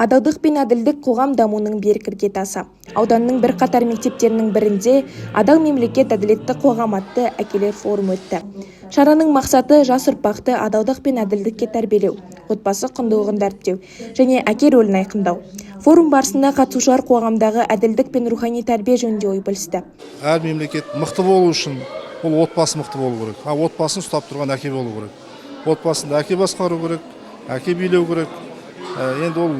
Адалдық пен әділдік қоғам дамуының берік іргетасы. Ауданның бірқатар мектептерінің бірінде «Адал мемлекет, әділетті қоғам» атты әкелер форум өтті. Шараның мақсаты жас ұрпақты адалдық пен әділдікке тәрбиелеу, отбасы құндылығын дәріптеу және әке рөлін айқындау. Форум барысында қатысушылар қоғамдағы әділдік пен рухани тәрбие жөнінде ой бөлісті. Әр мемлекет мықты болу үшін ол отбасы мықты болу керек. Отбасын ұстап тұрған әке болу керек. Отбасында әке басқару керек, әке билеу керек. Енді ол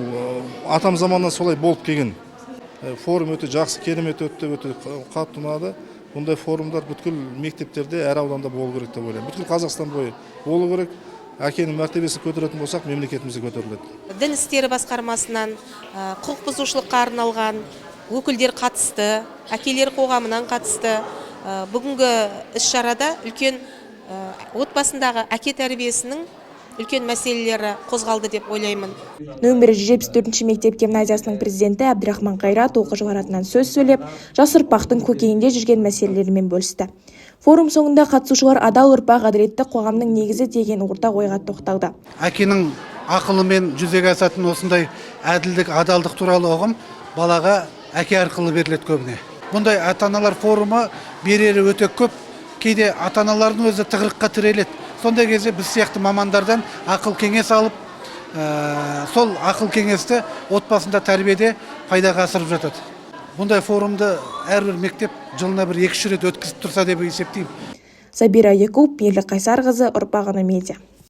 атам заманнан солай болып келген. Форум өте жақсы, керемет өтті, өте қатты ұнады. Бұндай форумдар бүткіл мектептерде, әр ауданда болу керек деп ойлаймын. Бүткіл Қазақстан бойы болу керек. Әкенің мәртебесін көтеретін болсақ, мемлекетімізді көтеріледі. Дін істері басқармасынан құқық бұзушылыққа арналған өкілдер қатысты, әкелер қоғамынан қатысты. Бүгінгі іс-шарада үлкен отбасындағы әке тәрбиесінің үлкен мәселелері қозғалды деп ойлаймын. Нөмірі 174 мектеп гимназиясының президенті Әбдірахман Қайрат оқушылар атынан сөз сөйлеп, жас ұрпақтың көкейінде жүрген мәселелерімен бөлісті. Форум соңында қатысушылар адал ұрпақ, әділетті қоғамның негізі деген ортақ ойға тоқталды. Әкенің ақылымен жүзеге асатын осындай әділдік, адалдық туралы ұғым балаға әке арқылы беріледі көбіне. Бұндай ата-аналар форумы берері өте көп, кейде ата-аналардың өзі тығырыққа тіреледі. Сондай кезде біз сияқты мамандардан ақыл кеңес алып, сол ақыл кеңесті отбасында тәрбиеде пайдаға асырып жатады. Бұндай форумды әрбір мектеп жылына бір 2-3 рет өткізіп тұрса деп есептеймін. Сабира Якуб, Ерлі Қайсарқызы, Ұрпағына медиа.